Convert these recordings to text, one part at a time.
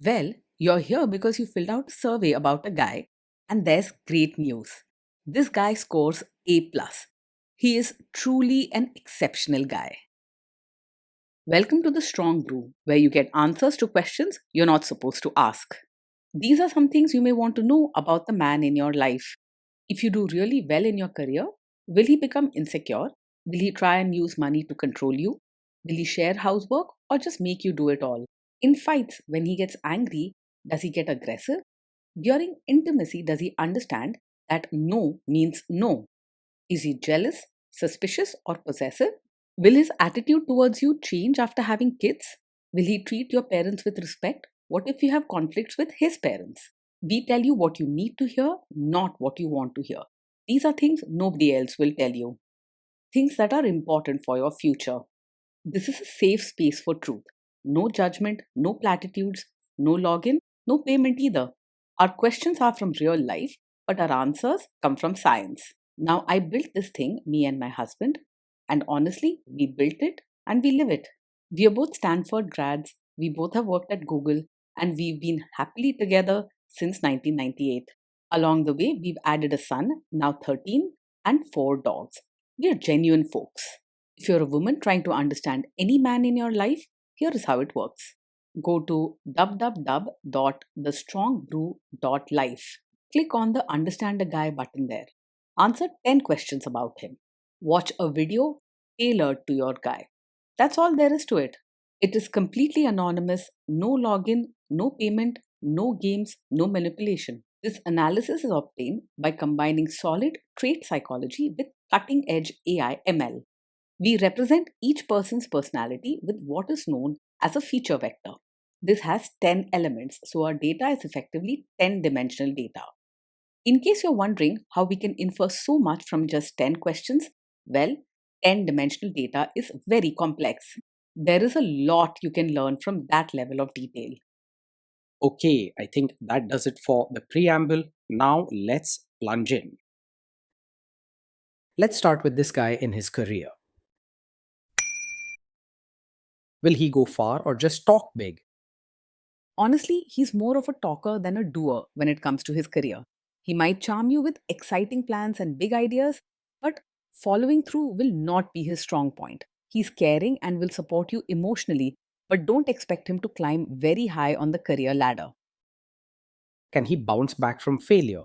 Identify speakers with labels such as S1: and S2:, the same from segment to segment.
S1: Well, you're here because you filled out a survey about a guy, and there's great news. This guy scores A+. plus. He is truly an exceptional guy. Welcome to the Strong Brew, where you get answers to questions you're not supposed to ask. These are some things you may want to know about the man in your life. If you do really well in your career, will he become insecure? Will he try and use money to control you? Will he share housework or just make you do it all? In fights, when he gets angry, does he get aggressive? During intimacy, does he understand that no means no? Is he jealous, suspicious, or possessive? Will his attitude towards you change after having kids? Will he treat your parents with respect? What if you have conflicts with his parents? We tell you what you need to hear, not what you want to hear. These are things nobody else will tell you. Things that are important for your future. This is a safe space for truth. No judgment, no platitudes, no login, no payment either. Our questions are from real life, but our answers come from science. Now, I built this thing, me and my husband, and honestly, we built it and we live it. We are both Stanford grads, we both have worked at Google, and we've been happily together since 1998. Along the way, we've added a son, now 13, and 4 dogs. We are genuine folks. If you're a woman trying to understand any man in your life, here is how it works. Go to www.thestrongbrew.life. Click on the Understand a Guy button there. Answer 10 questions about him. Watch a video tailored to your guy. That's all there is to it. It is completely anonymous, no login, no payment, no games, no manipulation. This analysis is obtained by combining solid trait psychology with cutting edge AI ML. We represent each person's personality with what is known as a feature vector. This has 10 elements, so our data is effectively 10-dimensional data. In case you're wondering how we can infer so much from just 10 questions, well, 10-dimensional data is very complex. There is a lot you can learn from that level of detail.
S2: Okay, I think that does it for the preamble. Now let's plunge in. Let's start with this guy in his career. Will he go far or just talk big?
S1: Honestly, he's more of a talker than a doer when it comes to his career. He might charm you with exciting plans and big ideas, but following through will not be his strong point. He's caring and will support you emotionally, but don't expect him to climb very high on the career ladder.
S2: Can he bounce back from failure?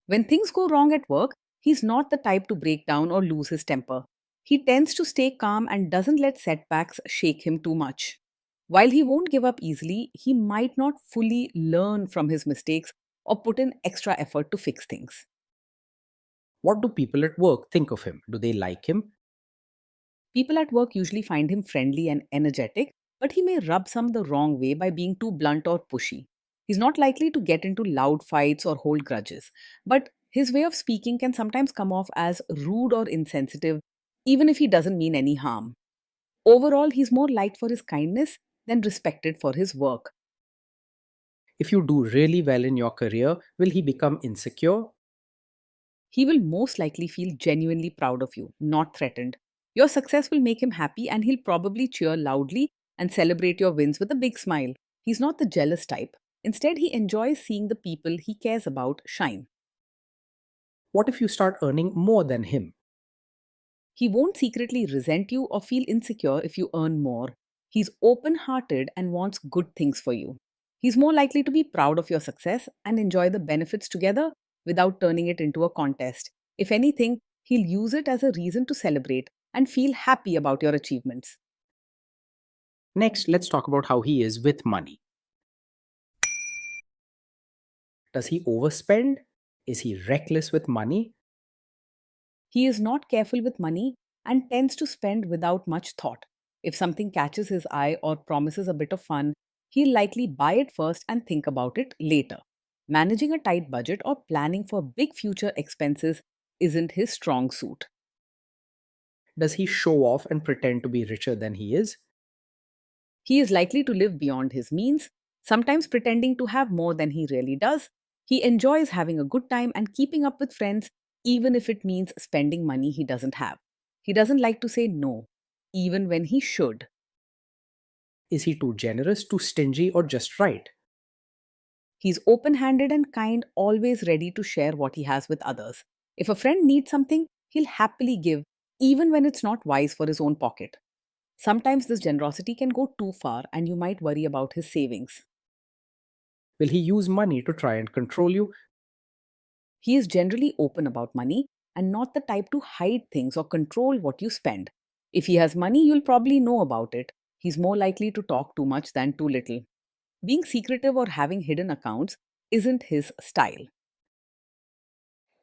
S1: When things go wrong at work, he's not the type to break down or lose his temper. He tends to stay calm and doesn't let setbacks shake him too much. While he won't give up easily, he might not fully learn from his mistakes or put in extra effort to fix things.
S2: What do people at work think of him? Do they like him?
S1: People at work usually find him friendly and energetic, but he may rub some the wrong way by being too blunt or pushy. He's not likely to get into loud fights or hold grudges, but his way of speaking can sometimes come off as rude or insensitive, even if he doesn't mean any harm. Overall, he's more liked for his kindness than respected for his work.
S2: If you do really well in your career, will he become insecure?
S1: He will most likely feel genuinely proud of you, not threatened. Your success will make him happy and he'll probably cheer loudly and celebrate your wins with a big smile. He's not the jealous type. Instead, he enjoys seeing the people he cares about shine.
S2: What if you start earning more than him?
S1: He won't secretly resent you or feel insecure if you earn more. He's open hearted and wants good things for you. He's more likely to be proud of your success and enjoy the benefits together without turning it into a contest. If anything, he'll use it as a reason to celebrate and feel happy about your achievements.
S2: Next, let's talk about how he is with money. Does he overspend? Is he reckless with money?
S1: He is not careful with money and tends to spend without much thought. If something catches his eye or promises a bit of fun, he'll likely buy it first and think about it later. Managing a tight budget or planning for big future expenses isn't his strong suit.
S2: Does he show off and pretend to be richer than he is?
S1: He is likely to live beyond his means, sometimes pretending to have more than he really does. He enjoys having a good time and keeping up with friends, even if it means spending money he doesn't have. He doesn't like to say no, even when he should.
S2: Is he too generous, too stingy, or just right?
S1: He's open handed and kind, always ready to share what he has with others. If a friend needs something, he'll happily give, even when it's not wise for his own pocket. Sometimes this generosity can go too far, and you might worry about his savings.
S2: Will he use money to try and control you?
S1: He is generally open about money and not the type to hide things or control what you spend. If he has money, you'll probably know about it. He's more likely to talk too much than too little. Being secretive or having hidden accounts isn't his style.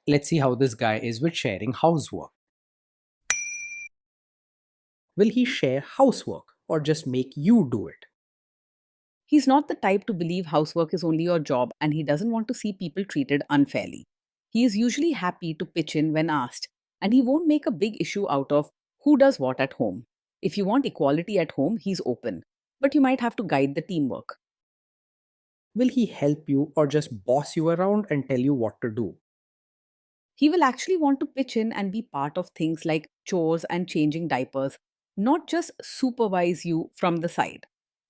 S2: Let's see how this guy is with sharing housework. Will he share housework or just make you do it?
S1: He's not the type to believe housework is only your job and he doesn't want to see people treated unfairly. He is usually happy to pitch in when asked, and he won't make a big issue out of who does what at home. If you want equality at home, he's open, but you might have to guide the teamwork.
S2: Will he help you or just boss you around and tell you what to do?
S1: He will actually want to pitch in and be part of things like chores and changing diapers, not just supervise you from the side.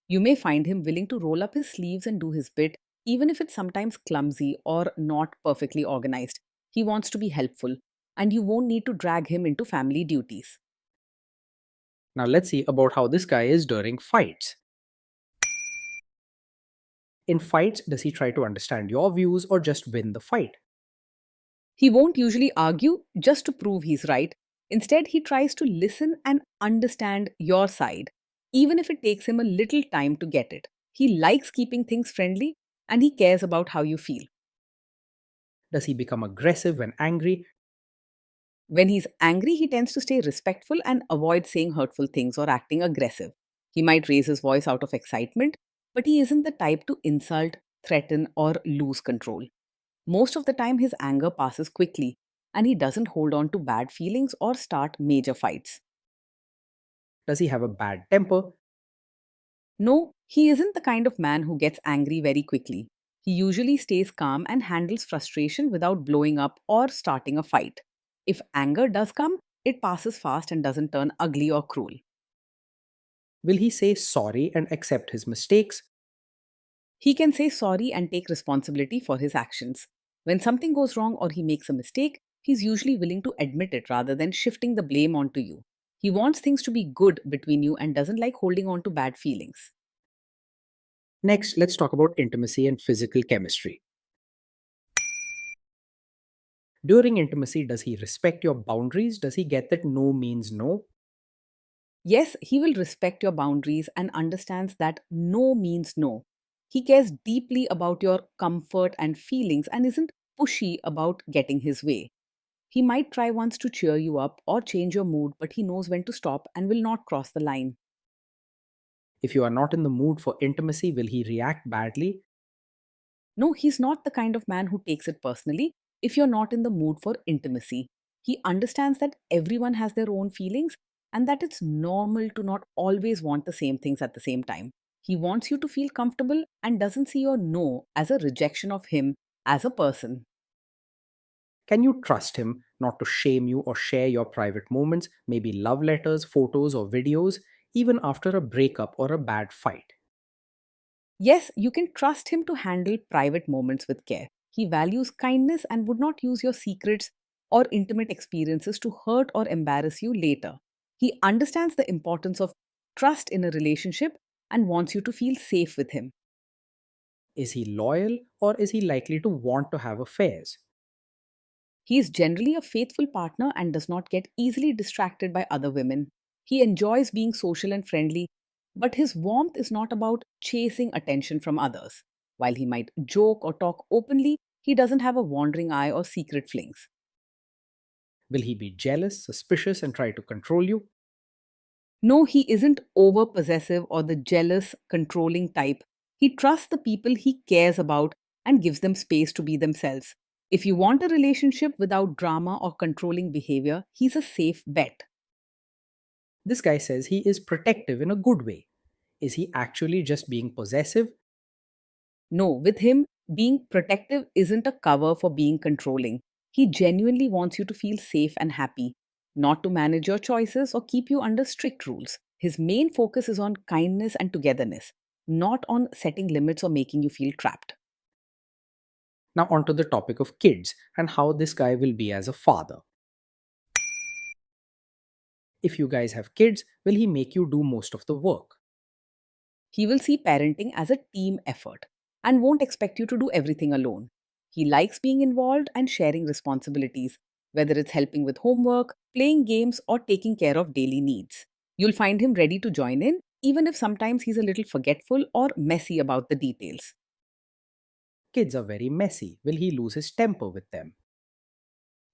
S1: You may find him willing to roll up his sleeves and do his bit, even if it's sometimes clumsy or not perfectly organized. He wants to be helpful, and you won't need to drag him into family duties.
S2: Now let's see about how this guy is during fights. In fights, does he try to understand your views or just win the fight?
S1: He won't usually argue just to prove he's right. Instead, he tries to listen and understand your side, even if it takes him a little time to get it. He likes keeping things friendly and he cares about how you feel.
S2: Does he become aggressive when angry?
S1: When he's angry, he tends to stay respectful and avoid saying hurtful things or acting aggressive. He might raise his voice out of excitement, but he isn't the type to insult, threaten, or lose control. Most of the time, his anger passes quickly and he doesn't hold on to bad feelings or start major fights.
S2: Does he have a bad temper?
S1: No, he isn't the kind of man who gets angry very quickly. He usually stays calm and handles frustration without blowing up or starting a fight. If anger does come, it passes fast and doesn't turn ugly or cruel.
S2: Will he say sorry and accept his mistakes?
S1: He can say sorry and take responsibility for his actions. When something goes wrong or he makes a mistake, he's usually willing to admit it rather than shifting the blame onto you. He wants things to be good between you and doesn't like holding on to bad feelings.
S2: Next, let's talk about intimacy and physical chemistry. During intimacy, does he respect your boundaries? Does he get that no means no?
S1: Yes, he will respect your boundaries and understands that no means no. He cares deeply about your comfort and feelings and isn't pushy about getting his way. He might try once to cheer you up or change your mood, but he knows when to stop and will not cross the line.
S2: If you are not in the mood for intimacy, will he react badly?
S1: No, he's not the kind of man who takes it personally if you're not in the mood for intimacy. He understands that everyone has their own feelings and that it's normal to not always want the same things at the same time. He wants you to feel comfortable and doesn't see your no as a rejection of him as a person.
S2: Can you trust him not to shame you or share your private moments, maybe love letters, photos, or videos, even after a breakup or a bad fight?
S1: Yes, you can trust him to handle private moments with care. He values kindness and would not use your secrets or intimate experiences to hurt or embarrass you later. He understands the importance of trust in a relationship and wants you to feel safe with him.
S2: Is he loyal or is he likely to want to have affairs?
S1: He is generally a faithful partner and does not get easily distracted by other women. He enjoys being social and friendly, but his warmth is not about chasing attention from others. While he might joke or talk openly, he doesn't have a wandering eye or secret flings.
S2: Will he be jealous, suspicious, and try to control you?
S1: No, he isn't over possessive or the jealous, controlling type. He trusts the people he cares about and gives them space to be themselves. If you want a relationship without drama or controlling behavior, he's a safe bet.
S2: This guy says he is protective in a good way. Is he actually just being possessive?
S1: No, with him, being protective isn't a cover for being controlling. He genuinely wants you to feel safe and happy, not to manage your choices or keep you under strict rules. His main focus is on kindness and togetherness, not on setting limits or making you feel trapped.
S2: Now, onto the topic of kids and how this guy will be as a father. If you guys have kids, will he make you do most of the work?
S1: He will see parenting as a team effort and won't expect you to do everything alone. He likes being involved and sharing responsibilities, whether it's helping with homework, playing games, or taking care of daily needs. You'll find him ready to join in, even if sometimes he's a little forgetful or messy about the details.
S2: Kids are very messy. Will he lose his temper with them?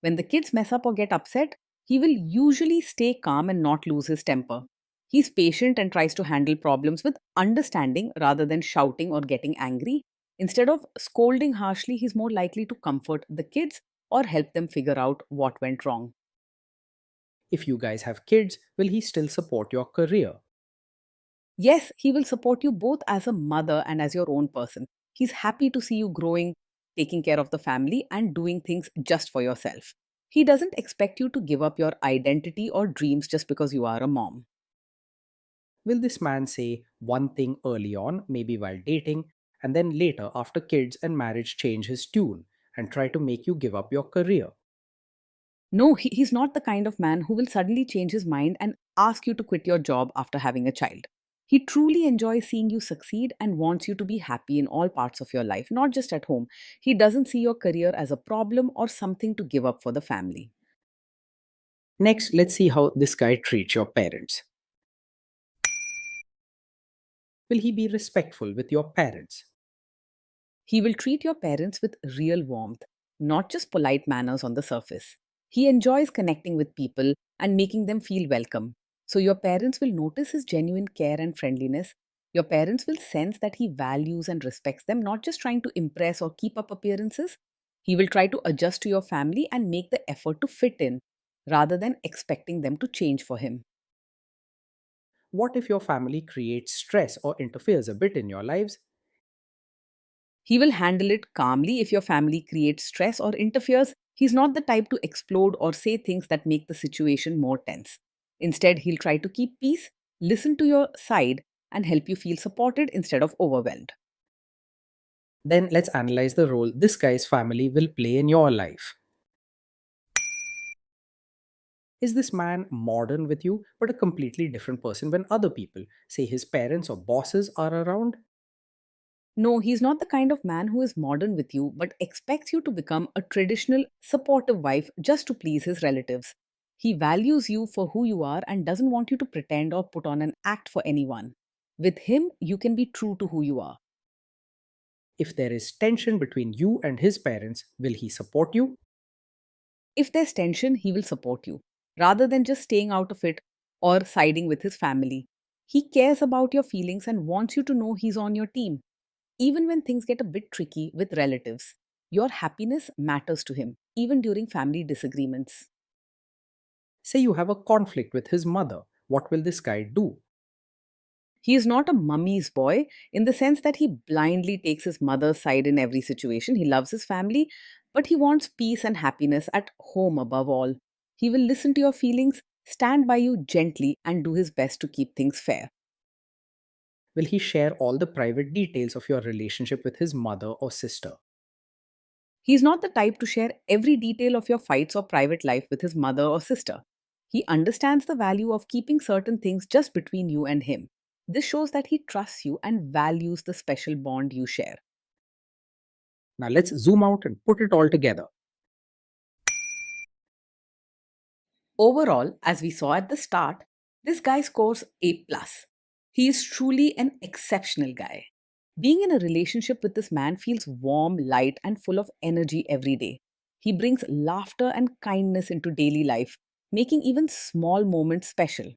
S1: When the kids mess up or get upset, he will usually stay calm and not lose his temper. He's patient and tries to handle problems with understanding rather than shouting or getting angry. Instead of scolding harshly, he's more likely to comfort the kids or help them figure out what went wrong.
S2: If you guys have kids, will he still support your career?
S1: Yes, he will support you both as a mother and as your own person. He's happy to see you growing, taking care of the family, and doing things just for yourself. He doesn't expect you to give up your identity or dreams just because you are a mom.
S2: Will this man say one thing early on, maybe while dating, and then later, after kids and marriage, change his tune and try to make you give up your career?
S1: No, he's not the kind of man who will suddenly change his mind and ask you to quit your job after having a child. He truly enjoys seeing you succeed and wants you to be happy in all parts of your life, not just at home. He doesn't see your career as a problem or something to give up for the family.
S2: Next, let's see how this guy treats your parents. Will he be respectful with your parents?
S1: He will treat your parents with real warmth, not just polite manners on the surface. He enjoys connecting with people and making them feel welcome. So, your parents will notice his genuine care and friendliness. Your parents will sense that he values and respects them, not just trying to impress or keep up appearances. He will try to adjust to your family and make the effort to fit in rather than expecting them to change for him.
S2: What if your family creates stress or interferes a bit in your lives?
S1: He will handle it calmly if your family creates stress or interferes. He's not the type to explode or say things that make the situation more tense. Instead, he'll try to keep peace, listen to your side, and help you feel supported instead of overwhelmed.
S2: Then let's analyze the role this guy's family will play in your life. Is this man modern with you, but a completely different person when other people, say his parents or bosses, are around?
S1: No, he's not the kind of man who is modern with you but expects you to become a traditional, supportive wife just to please his relatives. He values you for who you are and doesn't want you to pretend or put on an act for anyone. With him, you can be true to who you are.
S2: If there is tension between you and his parents, will he support you?
S1: If there's tension, he will support you rather than just staying out of it or siding with his family. He cares about your feelings and wants you to know he's on your team. Even when things get a bit tricky with relatives, your happiness matters to him, even during family disagreements.
S2: Say you have a conflict with his mother, what will this guy do?
S1: He is not a mummy's boy in the sense that he blindly takes his mother's side in every situation. He loves his family, but he wants peace and happiness at home above all. He will listen to your feelings, stand by you gently, and do his best to keep things fair.
S2: Will he share all the private details of your relationship with his mother or sister?
S1: He's not the type to share every detail of your fights or private life with his mother or sister. He understands the value of keeping certain things just between you and him. This shows that he trusts you and values the special bond you share.
S2: Now let's zoom out and put it all together.
S1: Overall, as we saw at the start, this guy scores A+. He is truly an exceptional guy. Being in a relationship with this man feels warm, light, and full of energy every day. He brings laughter and kindness into daily life, making even small moments special.